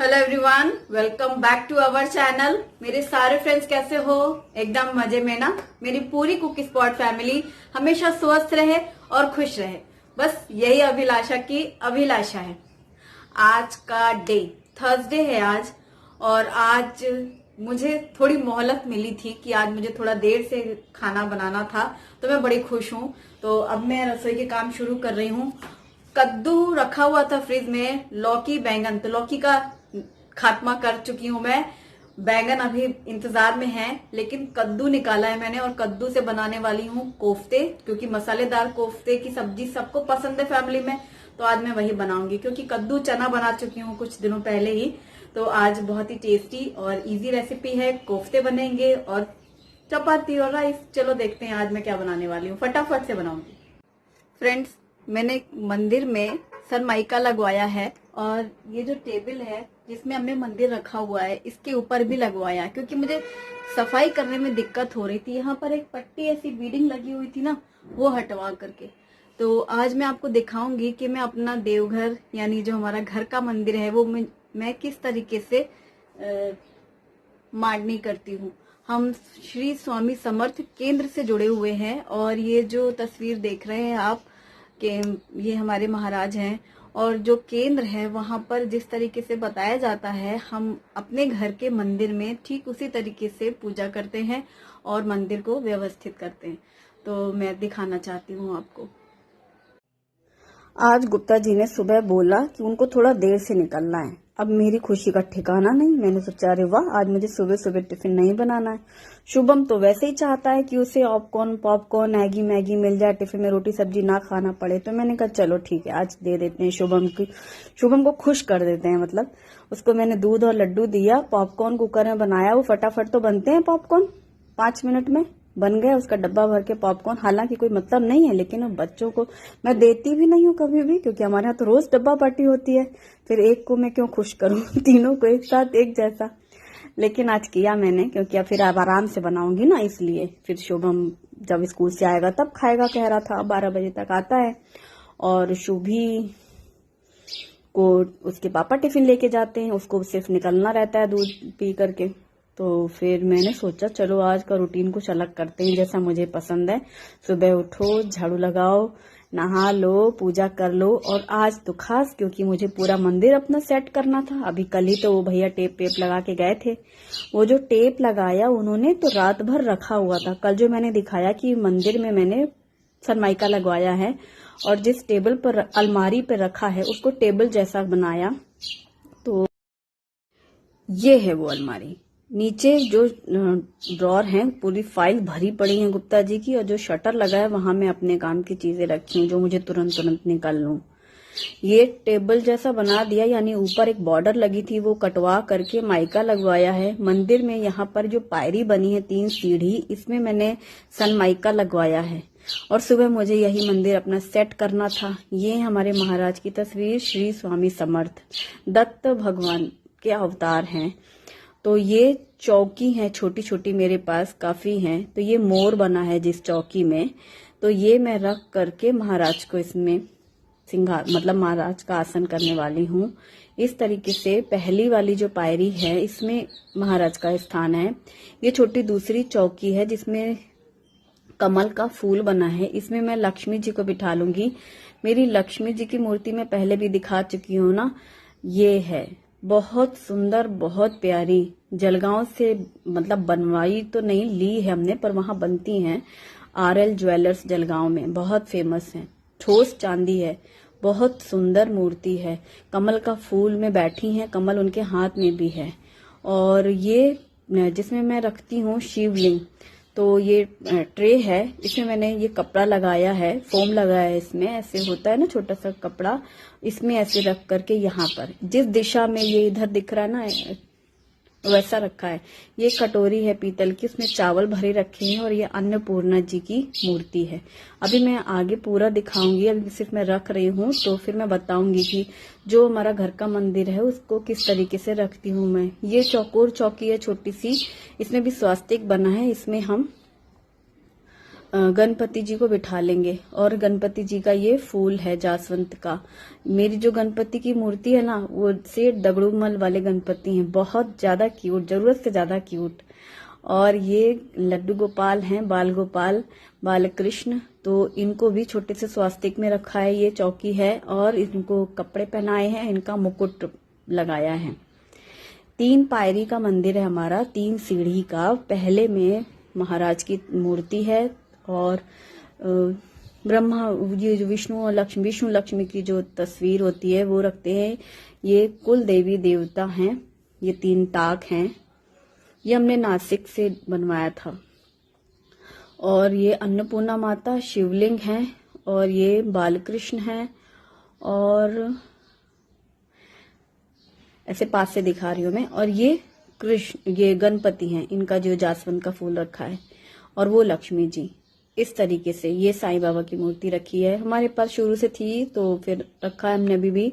Hello everyone, welcome back to our channel. मेरे सारे friends कैसे हो? एकदम मजे में ना। मेरी पूरी कुक स्पॉट फैमिली हमेशा स्वस्थ रहे और खुश रहे, बस यही अभिलाषा की अभिलाषा है। आज का डे थर्सडे है आज, और आज मुझे थोड़ी मोहलत मिली थी कि आज मुझे थोड़ा देर से खाना बनाना था, तो मैं बड़ी खुश हूँ। तो अब मैं रसोई के काम शुरू कर रही हूँ। कद्दू रखा हुआ था फ्रिज में, लौकी बैंगन, तो लौकी का खात्मा कर चुकी हूँ मैं। बैंगन अभी इंतजार में है, लेकिन कद्दू निकाला है मैंने और कद्दू से बनाने वाली हूँ कोफ्ते, क्योंकि मसालेदार कोफ्ते की सब्जी सबको पसंद है फैमिली में। तो आज मैं वही बनाऊंगी, क्योंकि कद्दू चना बना चुकी हूँ कुछ दिनों पहले ही। तो आज बहुत ही टेस्टी और इजी रेसिपी है। कोफ्ते बनेंगे और चपाती और राइस। चलो देखते हैं आज मैं क्या बनाने वाली हूँ, फटाफट से बनाऊंगी। फ्रेंड्स, मैंने मंदिर में सनमाइका लगवाया है, और ये जो टेबल है जिसमें हमने मंदिर रखा हुआ है, इसके ऊपर भी लगवाया है, क्योंकि मुझे सफाई करने में दिक्कत हो रही थी। यहाँ पर एक पट्टी ऐसी बीडिंग लगी हुई थी ना, वो हटवा करके। तो आज मैं आपको दिखाऊंगी कि मैं अपना देवघर यानी जो हमारा घर का मंदिर है वो मैं किस तरीके से मांडनी करती हूँ। हम श्री स्वामी समर्थ केंद्र से जुड़े हुए हैं, और ये जो तस्वीर देख रहे हैं आप कि ये हमारे महाराज हैं, और जो केंद्र है वहां पर जिस तरीके से बताया जाता है, हम अपने घर के मंदिर में ठीक उसी तरीके से पूजा करते हैं और मंदिर को व्यवस्थित करते हैं। तो मैं दिखाना चाहती हूँ आपको। आज गुप्ता जी ने सुबह बोला कि उनको थोड़ा देर से निकलना है। अब मेरी खुशी का ठिकाना नहीं। मैंने सोचा अरे वाह, आज मुझे सुबह सुबह टिफिन नहीं बनाना है। शुभम तो वैसे ही चाहता है कि उसे पॉपकॉर्न मैगी मिल जाए, टिफिन में रोटी सब्जी ना खाना पड़े। तो मैंने कहा चलो ठीक है, आज दे देते हैं शुभम को खुश कर देते हैं। मतलब उसको मैंने दूध और लड्डू दिया, पॉपकॉर्न कुकर में बनाया। वो फटाफट तो बनते हैं पॉपकॉर्न, 5 मिनट में बन गया उसका डब्बा भर के पॉपकॉर्न। हालांकि कोई मतलब नहीं है, लेकिन बच्चों को मैं देती भी नहीं हूँ कभी भी, क्योंकि हमारे यहाँ तो रोज डब्बा पार्टी होती है। फिर एक को मैं क्यों खुश करूँ, तीनों को एक साथ एक जैसा। लेकिन आज किया मैंने, क्योंकि अब फिर अब आराम से बनाऊंगी ना, इसलिए। फिर शुभम जब स्कूल से आएगा तब खाएगा, कह रहा था 12 बजे तक आता है। और शुभी को उसके पापा टिफिन लेके जाते हैं, उसको सिर्फ निकलना रहता है दूध पी करके। तो फिर मैंने सोचा चलो आज का रूटीन कुछ अलग करते हैं, जैसा मुझे पसंद है। सुबह उठो, झाड़ू लगाओ, नहा लो, पूजा कर लो। और आज तो खास, क्योंकि मुझे पूरा मंदिर अपना सेट करना था। अभी कल ही तो वो भैया टेप लगा के गए थे। वो जो टेप लगाया उन्होंने तो रात भर रखा हुआ था। कल जो मैंने दिखाया कि मंदिर में मैंने सनमाइका लगवाया है, और जिस टेबल पर अलमारी पर रखा है उसको टेबल जैसा बनाया। तो ये है वो अलमारी। नीचे जो ड्रॉर हैं पूरी फाइल भरी पड़ी है गुप्ता जी की, और जो शटर लगा है वहां मैं अपने काम की चीजें रखी हूँ जो मुझे तुरंत निकाल लूं। ये टेबल जैसा बना दिया, यानी ऊपर एक बॉर्डर लगी थी वो कटवा करके माइका लगवाया है। मंदिर में यहाँ पर जो पायरी बनी है 3 सीढ़ी, इसमें मैंने सनमाइका लगवाया है। और सुबह मुझे यही मंदिर अपना सेट करना था। ये हमारे महाराज की तस्वीर, श्री स्वामी समर्थ दत्त भगवान के अवतार हैं। तो ये चौकी है छोटी छोटी, मेरे पास काफी हैं। तो ये मोर बना है जिस चौकी में, तो ये मैं रख करके महाराज को इसमें मतलब महाराज का आसन करने वाली हूँ। इस तरीके से पहली वाली जो पायरी है इसमें महाराज का स्थान है। ये छोटी दूसरी चौकी है जिसमें कमल का फूल बना है, इसमें मैं लक्ष्मी जी को बिठा लूंगी। मेरी लक्ष्मी जी की मूर्ति मैं पहले भी दिखा चुकी हूँ ना, ये है बहुत सुंदर, बहुत प्यारी। जलगांव से मतलब बनवाई तो नहीं ली है हमने, पर वहां बनती हैं। RL ज्वेलर्स जलगांव में बहुत फेमस है। ठोस चांदी है, बहुत सुंदर मूर्ति है। कमल का फूल में बैठी हैं, कमल उनके हाथ में भी है। और ये जिसमें मैं रखती हूँ शिवलिंग, तो ये ट्रे है, इसमें मैंने ये कपड़ा लगाया है, फोम लगाया है इसमें। ऐसे होता है ना छोटा सा कपड़ा, इसमें ऐसे रख करके यहाँ पर जिस दिशा में ये इधर दिख रहा है ना वैसा रखा है। ये कटोरी है पीतल की, उसमें चावल भरे रखे हैं, और ये अन्नपूर्णा जी की मूर्ति है। अभी मैं आगे पूरा दिखाऊंगी, अभी सिर्फ मैं रख रही हूँ। तो फिर मैं बताऊंगी कि जो हमारा घर का मंदिर है उसको किस तरीके से रखती हूँ मैं। ये चौकोर चौकी है छोटी सी, इसमें भी स्वास्तिक बना है। इसमें हम गणपति जी को बिठा लेंगे। और गणपति जी का ये फूल है जासवंत का। मेरी जो गणपति की मूर्ति है ना, वो सेठ दगड़ूमल वाले गणपति हैं, बहुत ज्यादा क्यूट, जरूरत से ज्यादा क्यूट। और ये लड्डू गोपाल हैं, बाल गोपाल, बालकृष्ण, तो इनको भी छोटे से स्वास्तिक में रखा है। ये चौकी है और इनको कपड़े पहनाए हैं, इनका मुकुट लगाया है। 3 पायरी का मंदिर है हमारा, 3 सीढ़ी का। पहले में महाराज की मूर्ति है और ब्रह्मा, ये जो विष्णु लक्ष्मी की जो तस्वीर होती है वो रखते हैं। ये कुल देवी देवता हैं, ये 3 टाक हैं। ये हमने नासिक से बनवाया था। और ये अन्नपूर्णा माता, शिवलिंग है, और ये बालकृष्ण है, और ऐसे पास से दिखा रही हूं मैं। और ये कृष्ण, ये गणपति हैं, इनका जो जासवंत का फूल रखा है, और वो लक्ष्मी जी। इस तरीके से ये साईं बाबा की मूर्ति रखी है, हमारे पास शुरू से थी तो फिर रखा है हमने अभी भी।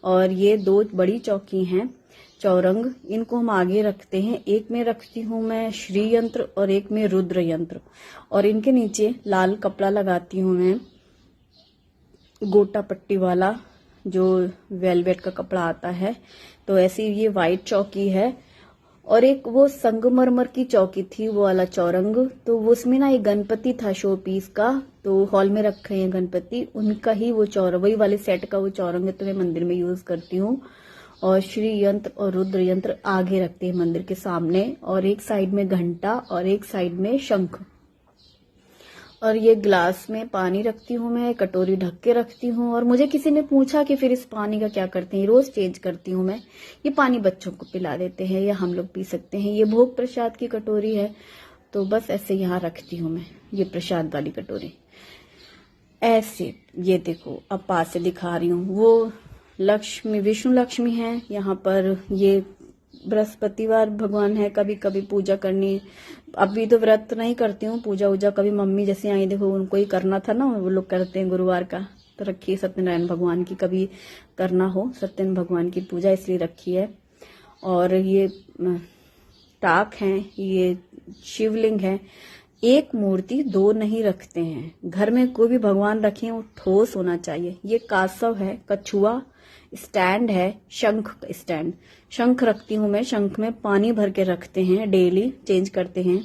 और ये 2 बड़ी चौकी हैं, चौरंग, इनको हम आगे रखते हैं। एक में रखती हूँ मैं श्री यंत्र और एक में रुद्र यंत्र, और इनके नीचे लाल कपड़ा लगाती हूँ मैं, गोटा पट्टी वाला, जो वेलवेट का कपड़ा आता है। तो ऐसी ये व्हाइट चौकी है। और एक वो संगमरमर की चौकी थी, वो वाला चौरंग, तो वो उसमें ना एक गणपति था शो पीस का, तो हॉल में रखे हैं गणपति, उनका ही वो चौरंग, वही वाले सेट का वो चौरंग है, तो मैं मंदिर में यूज करती हूँ। और श्री यंत्र और रुद्र यंत्र आगे रखते हैं मंदिर के सामने, और एक साइड में घंटा और एक साइड में शंख। और ये ग्लास में पानी रखती हूँ मैं, कटोरी ढक के रखती हूँ। और मुझे किसी ने पूछा कि फिर इस पानी का क्या करते हैं, रोज चेंज करती हूँ मैं। ये पानी बच्चों को पिला देते हैं या हम लोग पी सकते हैं। ये भोग प्रसाद की कटोरी है, तो बस ऐसे यहाँ रखती हूँ मैं, ये प्रसाद वाली कटोरी ऐसे। ये देखो, अब पास से दिखा रही हूँ, वो लक्ष्मी, विष्णु लक्ष्मी है यहाँ पर। ये बृहस्पतिवार भगवान है, कभी कभी पूजा करनी। अभी तो व्रत नहीं करती हूँ, पूजा वूजा कभी मम्मी जैसे आई, देखो उनको ही करना था ना, वो लोग करते हैं गुरुवार का, तो रखी है सत्यनारायण भगवान की, कभी करना हो सत्यनारायण भगवान की पूजा, इसलिए रखी है। और ये टाक है, ये शिवलिंग है। एक मूर्ति 2 नहीं रखते हैं, घर में कोई भी भगवान रखें वो ठोस होना चाहिए। ये कासव है, कछुआ स्टैंड है, शंख स्टैंड, शंख रखती हूँ मैं। शंख में पानी भर के रखते हैं, डेली चेंज करते हैं।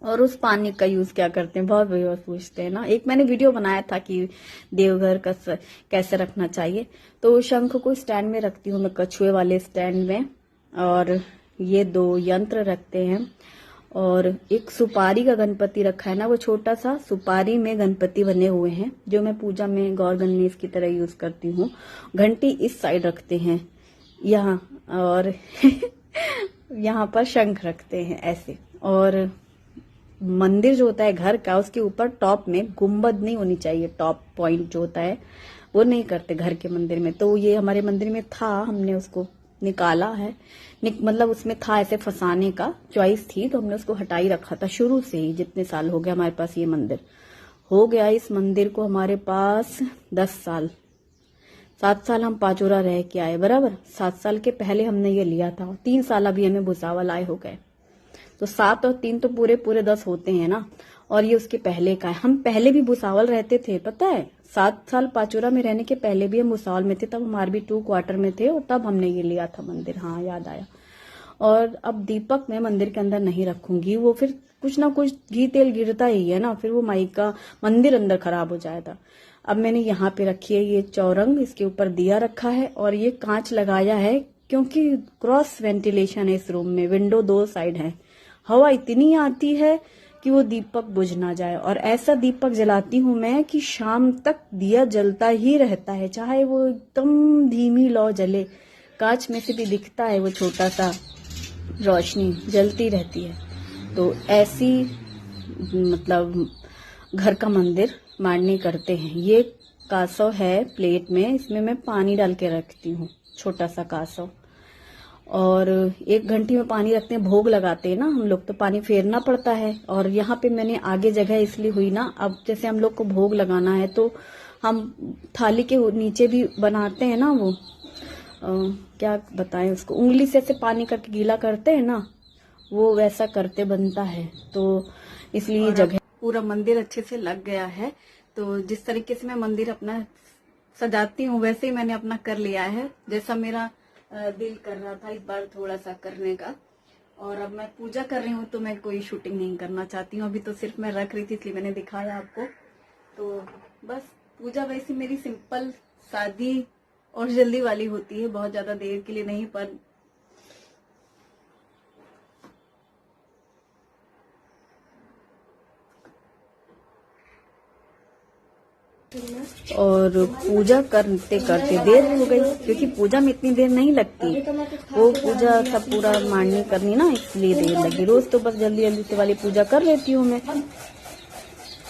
और उस पानी का यूज क्या करते हैं, बहुत व्यूअर्स पूछते हैं ना। एक मैंने वीडियो बनाया था कि देवघर का कैसे रखना चाहिए, तो शंख को स्टैंड में रखती हूँ मैं, कछुए वाले स्टैंड में। और ये 2 यंत्र रखते हैं। और एक सुपारी का गणपति रखा है ना, वो छोटा सा सुपारी में गणपति बने हुए हैं, जो मैं पूजा में गौर गणेश की तरह यूज करती हूँ। घंटी इस साइड रखते हैं यहाँ, और यहाँ पर शंख रखते हैं ऐसे। और मंदिर जो होता है घर का, उसके ऊपर टॉप में गुंबद नहीं होनी चाहिए, टॉप पॉइंट जो होता है वो नहीं करते घर के मंदिर में। तो ये हमारे मंदिर में था, हमने उसको निकाला है, मतलब उसमें था ऐसे फंसाने का चॉइस थी, तो हमने उसको हटाई रखा था शुरू से ही। जितने साल हो गए हमारे पास ये मंदिर, हो गया इस मंदिर को हमारे पास 10 साल। 7 साल हम पाचोरा रह के आए, बराबर 7 साल के पहले हमने ये लिया था। 3 साल अभी हमें भुसावल आए हो गए, तो 7 और 3 तो पूरे 10 होते हैं ना। और ये उसके पहले का है। हम पहले भी भुसावल रहते थे, पता है, 7 साल पाचोरा में रहने के पहले भी हम भुसावल में थे, तब हम आरबी 2 क्वार्टर में थे, और तब हमने ये लिया था मंदिर। हाँ, याद आया। और अब दीपक मैं मंदिर के अंदर नहीं रखूंगी, वो फिर कुछ ना कुछ घी तेल गिरता ही है ना, फिर वो माई का मंदिर अंदर खराब हो जाएगा। अब मैंने यहाँ पे रखी है ये चौरंग, इसके ऊपर दिया रखा है, और ये कांच लगाया है क्योंकि क्रॉस वेंटिलेशन है इस रूम में, विंडो 2 साइड है, हवा इतनी आती है कि वो दीपक बुझ ना जाए। और ऐसा दीपक जलाती हूँ मैं कि शाम तक दिया जलता ही रहता है, चाहे वो एकदम धीमी लौ जले, कांच में से भी दिखता है वो छोटा सा रोशनी जलती रहती है। तो ऐसी मतलब घर का मंदिर मांडनी करते हैं। ये कासव है प्लेट में, इसमें मैं पानी डाल के रखती हूँ, छोटा सा कासव। और 1 घंटी में पानी रखते हैं, भोग लगाते हैं ना हम लोग, तो पानी फेरना पड़ता है। और यहाँ पे मैंने आगे जगह इसलिए हुई ना, अब जैसे हम लोग को भोग लगाना है तो हम थाली के नीचे भी बनाते हैं ना, वो क्या बताएं उसको, उंगली से ऐसे पानी करके गीला करते हैं ना, वो वैसा करते बनता है, तो इसलिए जगह पूरा मंदिर अच्छे से लग गया है। तो जिस तरीके से मैं मंदिर अपना सजाती हूँ वैसे ही मैंने अपना कर लिया है, जैसा मेरा दिल कर रहा था इस बार थोड़ा सा करने का। और अब मैं पूजा कर रही हूँ तो मैं कोई शूटिंग नहीं करना चाहती हूँ, अभी तो सिर्फ मैं रख रही थी इसलिए मैंने दिखाया आपको। तो बस पूजा वैसे मेरी सिंपल सादी और जल्दी वाली होती है, बहुत ज्यादा देर के लिए नहीं। पर और पूजा करते करते देर हो गई, क्योंकि पूजा में इतनी देर नहीं लगती, वो पूजा सब पूरा मांडनी करनी ना, इसलिए देर लगी। रोज तो बस जल्दी जल्दी से वाली पूजा कर लेती हूँ मैं।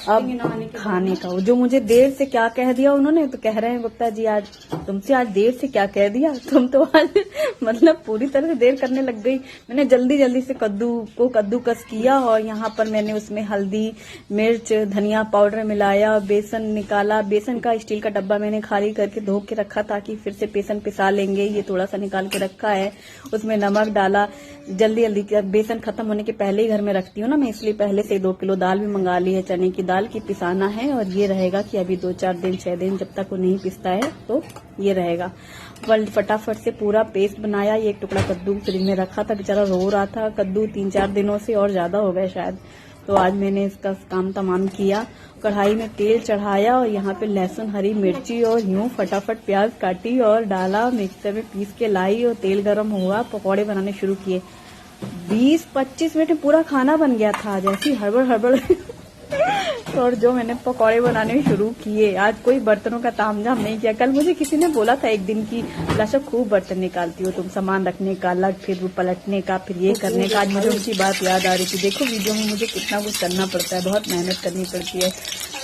अब खाने का जो मुझे देर से क्या कह दिया उन्होंने, तो कह रहे हैं गुप्ता जी आज तुमसे आज देर से क्या कह दिया, तुम तो आज मतलब पूरी तरह से देर करने लग गई। मैंने जल्दी जल्दी से कद्दू को कद्दूकस किया और यहाँ पर मैंने उसमें हल्दी मिर्च धनिया पाउडर मिलाया, बेसन निकाला। बेसन का स्टील का डब्बा मैंने खाली करके धो के रखा ताकि फिर से बेसन पिसा लेंगे, ये थोड़ा सा निकाल के रखा है। उसमें नमक डाला, जल्दी जल्दी बेसन खत्म होने के पहले ही घर में रखती हूँ ना मैं, इसलिए पहले से 2 किलो दाल भी मंगा ली है, चने की दाल की पिसाना है। और ये रहेगा कि अभी 2-4 दिन 6 दिन जब तक वो नहीं पिसता है तो ये रहेगा। फटाफट से पूरा पेस्ट बनाया। ये एक टुकड़ा कद्दू फ्रिज में रखा था, बेचारा रो रहा था कद्दू 3-4 दिनों से, और ज्यादा हो गए शायद। तो आज मैंने इसका काम तमाम किया। कढ़ाई में तेल चढ़ाया और यहाँ पे लहसुन हरी मिर्ची और यूं फटाफट प्याज काटी और डाला, मिक्सर में पीस के लाई और तेल गरम हुआ, पकौड़े बनाने शुरू किए। 20-25 मिनट में पूरा खाना बन गया था, जैसी हड़बड़ हड़बड़ और जो मैंने पकौड़े बनाने शुरू किए, आज कोई बर्तनों का तामझाम नहीं किया। कल मुझे किसी ने बोला था एक दिन की लाशा खूब बर्तन निकालती हो तुम, सामान रखने का अलग, फिर पलटने का, फिर ये करने का। आज मुझे उनकी बात याद आ रही थी। देखो वीडियो में मुझे कितना कुछ करना पड़ता है, बहुत मेहनत करनी पड़ती है।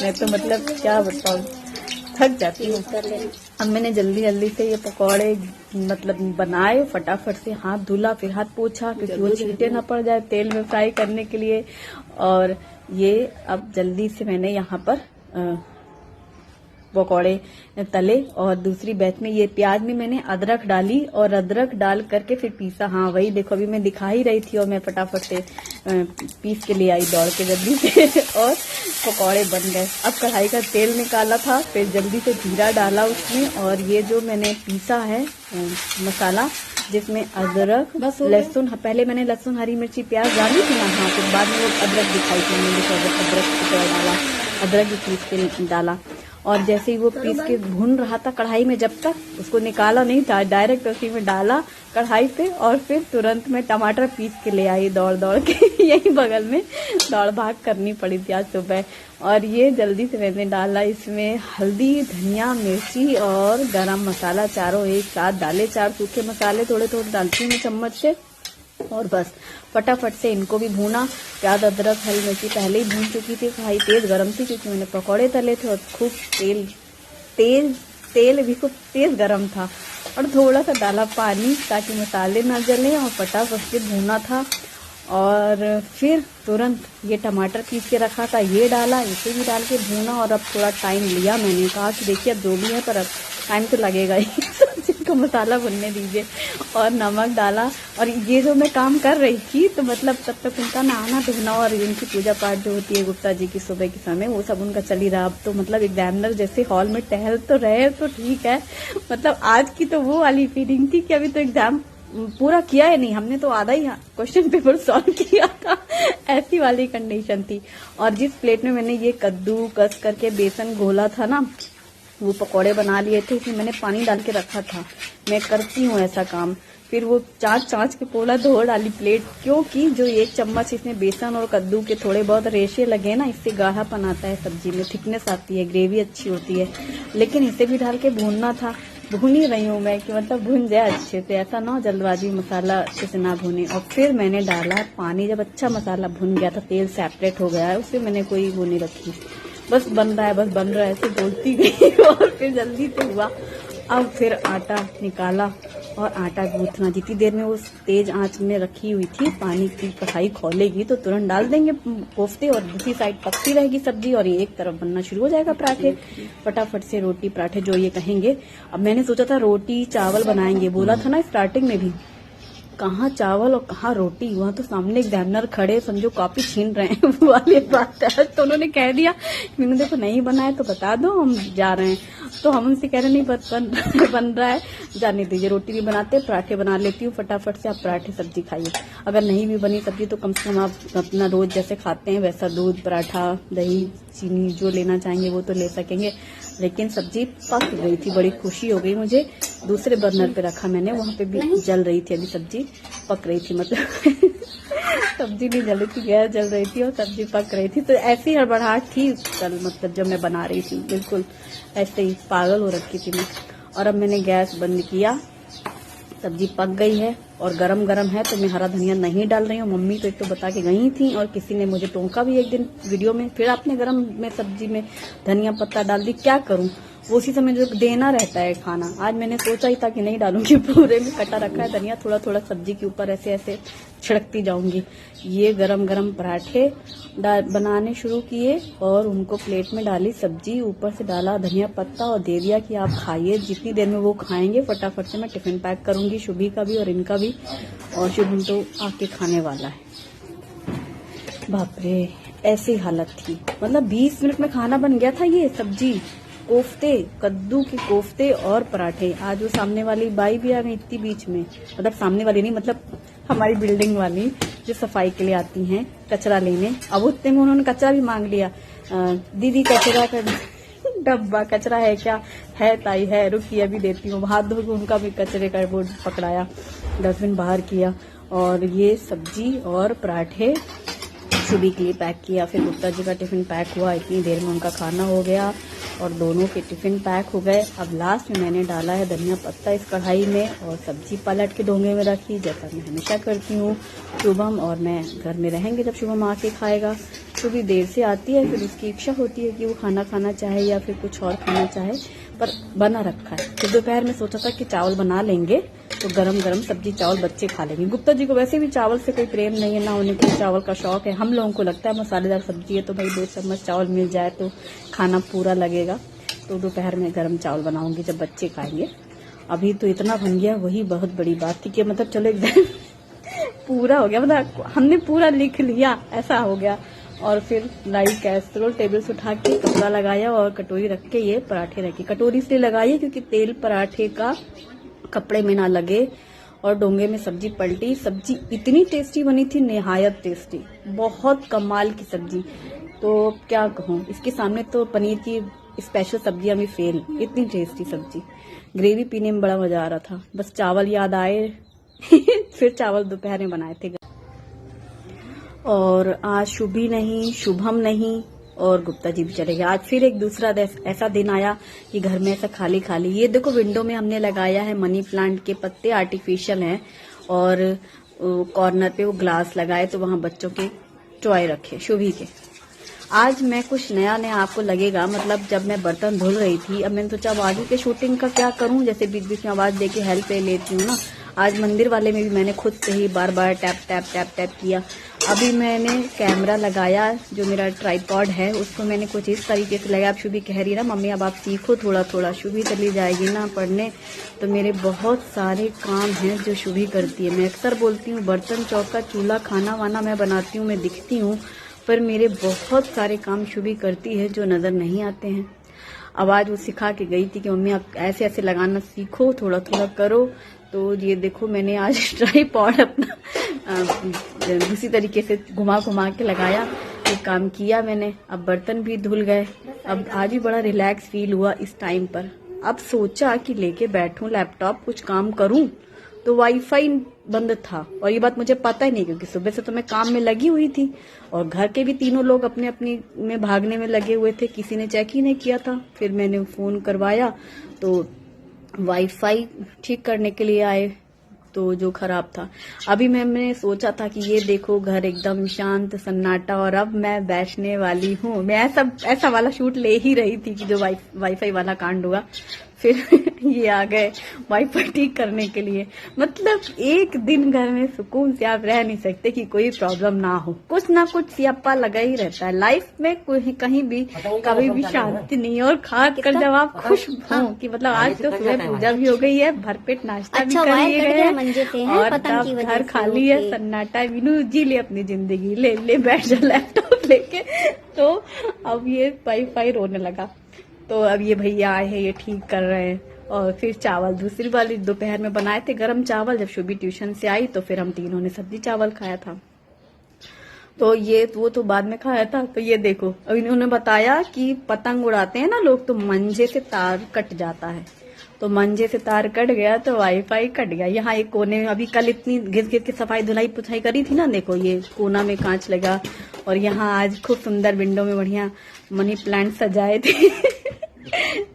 मैं तो मतलब क्या बताऊं, थक जाती हूँ। अब मैंने जल्दी जल्दी से ये पकौड़े मतलब बनाए, फटाफट से हाथ धुला, फिर हाथ पोछा क्योंकि वो छींटे ना पड़ जाए तेल में फ्राई करने के लिए। और ये अब जल्दी से मैंने यहाँ पर पकौड़े तले। और दूसरी बैच में ये प्याज में मैंने अदरक डाली और अदरक डाल करके फिर पीसा। हाँ वही देखो, अभी मैं दिखा ही रही थी और मैं फटाफट से पीस के ले आई दौड़ के जल्दी से और पकौड़े बन गए। अब कढ़ाई का तेल निकाला था, फिर जल्दी से जीरा डाला उसमें, और ये जो मैंने पीसा है मसाला जिसमें अदरक लहसुन, पहले मैंने लहसुन हरी मिर्ची प्याज डाली थी ना, हाँ फिर बाद में वो अदरक दिखाई थी, मैंने अदरक डाला, अदरक भी पीस के डाला। और जैसे ही वो पीस के भून रहा था कढ़ाई में, जब तक उसको निकाला नहीं था, डायरेक्ट उसी में डाला कढ़ाई पे, और फिर तुरंत में टमाटर पीस के ले आई दौड़ दौड़ के यही बगल में दौड़ भाग करनी पड़ी थी आज सुबह। और ये जल्दी से मैंने डाला इसमें हल्दी धनिया मिर्ची और गरम मसाला, चारों एक साथ डाले। 4 सूखे मसाले थोड़े थोड़े डालती हूँ मैं चम्मच से, और बस फटाफट से इनको भी भूना। प्याज अदरक हरी मिर्ची पहले ही भून चुकी थी, कढ़ाई तेज गरम थी क्योंकि मैंने पकौड़े तले थे, और खूब तेल भी खूब तेज गरम था। और थोड़ा सा डाला पानी ताकि मसाले ना जले, और फटाफट से भूना था। और फिर तुरंत ये टमाटर पीस के रखा था ये डाला, इसे भी डाल के भूना। और अब थोड़ा टाइम लिया, मैंने कहा कि देखिए अब जो भी है पर अब टाइम तो लगेगा ही जिनको मसाला भुनने दीजिए। और नमक डाला, और ये जो मैं काम कर रही थी तो मतलब तब तक उनका नहाना धोना और इनकी पूजा पाठ जो होती है गुप्ता जी की सुबह के समय, वो सब उनका चल ही रहा। अब तो मतलब एग्जामिनर जैसे हॉल में टहल तो रहे तो ठीक है, मतलब आज की तो वो वाली फीलिंग थी कि अभी तो एग्जाम पूरा किया है नहीं, हमने तो आधा ही क्वेश्चन पेपर सॉल्व किया था, ऐसी वाली कंडीशन थी। और जिस प्लेट में मैंने ये कद्दू कस करके बेसन घोला था ना, वो पकौड़े बना लिए थे, इसमें मैंने पानी डाल के रखा था, मैं करती हूँ ऐसा काम। फिर वो चाँच के पोला धो डाली प्लेट, क्योंकि जो 1 चम्मच इसमें बेसन और कद्दू के थोड़े बहुत रेशे लगे ना, इससे गाढ़ापन आता है सब्जी में, थिकनेस आती है, ग्रेवी अच्छी होती है। लेकिन इसे भी डाल के भूनना था, भून ही रही हूँ मैं कि मतलब भून जाए अच्छे से, ऐसा ना हो जल्दबाजी मसाला अच्छे से ना भुने। और फिर मैंने डाला पानी, जब अच्छा मसाला भुन गया था, तेल सेपरेट हो गया है, उससे मैंने कोई वो नहीं रखी, बस बन रहा है बस बन रहा है ऐसे बोलती गई और फिर जल्दी से हुआ। अब फिर आटा निकाला और आटा गूंथना, जितनी देर में वो तेज आंच में रखी हुई थी, पानी की कढ़ाई खोलेगी तो तुरंत डाल देंगे कोफ्ते, और दूसरी साइड पकती रहेगी सब्जी और ये एक तरफ बनना शुरू हो जाएगा पराठे। फटाफट से रोटी पराठे जो ये कहेंगे। अब मैंने सोचा था रोटी चावल बनाएंगे, बोला था ना स्टार्टिंग में भी, कहाँ चावल और कहाँ रोटी। वहां तो सामने एग्जामिनर खड़े समझो कॉपी छीन रहे हैं वो वाली बात है। तो उन्होंने कह दिया, मैंने देखो नहीं बना है तो बता दो, हम जा रहे हैं। तो हम उनसे कह रहे नहीं बन रहा है, जाने दीजिए, रोटी भी बनाते, पराठे बना लेती हूँ फटाफट से, आप पराठे सब्जी खाइए। अगर नहीं भी बनी सब्जी तो कम से कम आप अपना रोज जैसे खाते हैं वैसा दूध, पराठा, दही, चीनी जो लेना चाहेंगे वो तो ले सकेंगे। लेकिन सब्जी पक गई थी, बड़ी खुशी हो गई मुझे। दूसरे बर्नर पे रखा मैंने, वहां पे भी जल रही थी, अभी सब्जी पक रही थी, मतलब सब्जी नहीं जल रही थी, गैस जल रही थी और सब्जी पक रही थी। तो ऐसी हड़बड़ाहट थी कल, मतलब जब मैं बना रही थी, बिल्कुल ऐसे ही पागल हो रखी थी मैं। और अब मैंने गैस बंद किया, सब्जी पक गई है और गरम गरम है तो मैं हरा धनिया नहीं डाल रही हूँ। मम्मी तो एक तो बता के गई थी और किसी ने मुझे टोका भी एक दिन वीडियो में, फिर आपने गरम में सब्जी में धनिया पत्ता डाल दी, क्या करूँ, वो उसी समय जो देना रहता है खाना। आज मैंने सोचा ही था कि नहीं डालूंगी, पूरे में कटा रखा है धनिया, थोड़ा थोड़ा सब्जी के ऊपर ऐसे ऐसे छिड़कती जाऊंगी। ये गरम गरम पराठे बनाने शुरू किए और उनको प्लेट में डाली सब्जी, ऊपर से डाला धनिया पत्ता और दे दिया कि आप खाइए। जितनी देर में वो खाएंगे फटाफट से मैं टिफिन पैक करूंगी, शुभी का भी और इनका भी। और शुभम तो आके खाने वाला है। बाप रे, ऐसी हालत थी, मतलब 20 मिनट में खाना बन गया था। ये सब्जी, कोफ्ते, कद्दू के कोफ्ते और पराठे। आज वो सामने वाली बाई भी आ गई इतनी बीच में, मतलब सामने वाली नहीं, मतलब हमारी बिल्डिंग वाली जो सफाई के लिए आती हैं कचरा लेने। अब उतने में उन्होंने कचरा भी मांग लिया। दीदी कचरा का डब्बा, कचरा है क्या? है ताई है, रुकिए अभी देती हूँ। हाथ धो के उनका भी कचरे का बोर्ड पकड़ाया, डस्टबिन बाहर किया और ये सब्जी और पराठे शुभी के लिए पैक किया। फिर गुप्ता जी का टिफिन पैक हुआ, इतनी देर में उनका खाना हो गया और दोनों के टिफिन पैक हो गए। अब लास्ट में मैंने डाला है धनिया पत्ता इस कढ़ाई में और सब्जी पलट के डोंगे में रखी, जैसा मैं हमेशा करती हूँ। शुभम और मैं घर में रहेंगे जब शुभम आके खाएगा। शुभी देर से आती है, फिर उसकी इच्छा होती है कि वो खाना खाना चाहे या फिर कुछ और खाना चाहे, पर बना रखा है। फिर दोपहर में सोचा था कि चावल बना लेंगे तो गरम गरम सब्जी चावल बच्चे खा लेंगे। गुप्ता जी को वैसे भी चावल से कोई प्रेम नहीं है, ना उन्हें कोई चावल का शौक है। हम लोगों को लगता है मसालेदार सब्जी है तो भाई 2 चम्मच चावल मिल जाए तो खाना पूरा लगेगा। तो दोपहर में गरम चावल बनाऊंगी जब बच्चे खाएंगे। अभी तो इतना बन गया, वही बहुत बड़ी बात थी कि मतलब चलो एकदम पूरा हो गया, मतलब हमने पूरा लिख लिया, ऐसा हो गया। और फिर लाई कैसरोल, टेबल से उठा के कपड़ा लगाया और कटोरी रख के ये पराठे रखी। कटोरी इसलिए लगाई है क्योंकि तेल पराठे का कपड़े में ना लगे। और डोंगे में सब्जी पलटी। सब्जी इतनी टेस्टी बनी थी, निहायत टेस्टी, बहुत कमाल की सब्जी। तो क्या कहूँ, इसके सामने तो पनीर की स्पेशल सब्जियां भी फेल, इतनी टेस्टी सब्जी। ग्रेवी पीने में बड़ा मजा आ रहा था, बस चावल याद आए फिर चावल दोपहर में बनाए थे। और आज शुभी नहीं, शुभम नहीं और गुप्ता जी भी चले गए। आज फिर एक दूसरा ऐसा दिन आया कि घर में ऐसा खाली खाली। ये देखो विंडो में हमने लगाया है मनी प्लांट के पत्ते, आर्टिफिशियल हैं, और कॉर्नर पे वो ग्लास लगाए तो वहां बच्चों के टॉय रखे शुभी के। आज मैं कुछ नया नया, आपको लगेगा, मतलब जब मैं बर्तन धुल रही थी, अब मैंने सोचा आगे के शूटिंग का क्या करूं, जैसे बीच बीच में आवाज देके हेल्प ले लेती हूँ ना। आज मंदिर वाले में भी मैंने खुद से ही बार बार टैप टैप टैप टैप किया। अभी मैंने कैमरा लगाया, जो मेरा ट्राइपॉड है उसको मैंने कुछ इस तरीके से लगाया। अब शुभी कह रही है ना मम्मी अब आप सीखो थोड़ा थोड़ा, शुभी चली जाएगी ना पढ़ने, तो मेरे बहुत सारे काम हैं जो शुभी करती है। मैं अक्सर बोलती हूँ बर्तन चौका चूल्हा खाना वाना मैं बनाती हूँ, मैं दिखती हूँ, पर मेरे बहुत सारे काम शुभी करती है जो नजर नहीं आते हैं। अब आज वो सिखा के गई थी कि मम्मी आप ऐसे ऐसे लगाना सीखो, थोड़ा थोड़ा करो। तो ये देखो मैंने आज ट्राइपॉड अपना दूसरी तरीके से घुमा घुमा के लगाया, ये काम किया मैंने। अब बर्तन भी धुल गए। अब आज भी बड़ा रिलैक्स फील हुआ इस टाइम पर। अब सोचा कि लेके बैठूं लैपटॉप, कुछ काम करूं, तो वाईफाई बंद था और ये बात मुझे पता ही नहीं, क्योंकि सुबह से तो मैं काम में लगी हुई थी और घर के भी तीनों लोग अपने अपनी में भागने में लगे हुए थे, किसी ने चेक ही नहीं किया था। फिर मैंने फोन करवाया तो वाईफाई ठीक करने के लिए आए, तो जो खराब था। अभी मैंने सोचा था कि ये देखो घर एकदम शांत सन्नाटा, और अब मैं बैठने वाली हूँ। मैं ऐसा वाला शूट ले ही रही थी कि जो वाईफाई वाला कांड हुआ। फिर ये आ गए वाईफाई ठीक करने के लिए। मतलब एक दिन घर में सुकून से आप रह नहीं सकते कि कोई प्रॉब्लम ना हो, कुछ ना कुछ सियापा लगा ही रहता है लाइफ में, कोई कहीं भी कभी भी शांति नहीं। और खास कर जब आप खुश हो कि मतलब आज तो सुबह पूजा भी हो गई है, भरपेट नाश्ता भी कर लिए गए और तब घर खाली है, सन्नाटा। मीनू जी ले अपनी जिंदगी, ले बैठ जा लैपटॉप लेके। तो अब ये वाईफाई रोने लगा, तो अब ये भैया आए हैं, ये ठीक कर रहे हैं। और फिर चावल दूसरी वाली दोपहर में बनाए थे गरम चावल, जब शुभी ट्यूशन से आई तो फिर हम तीनों ने सब्जी चावल खाया था। तो ये वो तो बाद में खाया था। तो ये देखो, अब इन्होंने बताया कि पतंग उड़ाते हैं ना लोग, तो मंजे से तार कट जाता है। तो मंजे से तार कट गया तो वाईफाई कट गया। यहाँ एक कोने में अभी कल इतनी घिस घिस के सफाई धुलाई पुछाई करी थी ना, देखो ये कोना में कांच लगा। और यहाँ आज खूब सुंदर विंडो में बढ़िया मनी प्लांट सजाए थे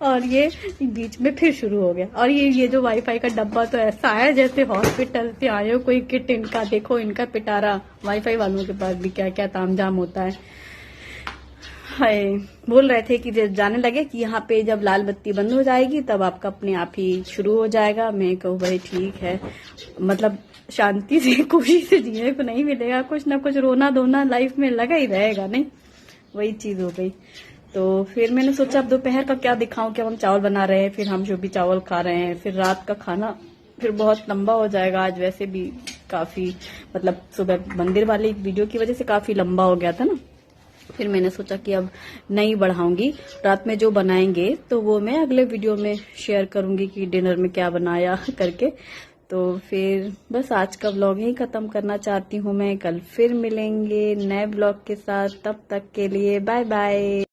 और ये बीच में फिर शुरू हो गया। और ये जो वाईफाई का डब्बा तो ऐसा है जैसे हॉस्पिटल से आए हो कोई किट इनका, देखो इनका पिटारा। वाईफाई वालों के पास भी क्या क्या तामझाम होता है। हाय, बोल रहे थे कि जब जाने लगे कि यहाँ पे जब लाल बत्ती बंद हो जाएगी तब आपका अपने आप ही शुरू हो जाएगा। मैं कहूँ भाई ठीक है, मतलब शांति से खुशी से जीने को नहीं मिलेगा, कुछ ना कुछ रोना धोना लाइफ में लगा ही रहेगा, नहीं वही चीज हो गई। तो फिर मैंने सोचा अब दोपहर का क्या दिखाऊं, कि हम चावल बना रहे हैं, फिर हम जो भी चावल खा रहे हैं, फिर रात का खाना फिर बहुत लंबा हो जाएगा। आज वैसे भी काफी मतलब सुबह मंदिर वाली वीडियो की वजह से काफी लंबा हो गया था ना। फिर मैंने सोचा कि अब नहीं बढ़ाऊंगी, रात में जो बनाएंगे तो वो मैं अगले वीडियो में शेयर करूंगी कि डिनर में क्या बनाया करके। तो फिर बस आज का व्लॉग यही खत्म करना चाहती हूँ मैं। कल फिर मिलेंगे नए व्लॉग के साथ, तब तक के लिए बाय बाय।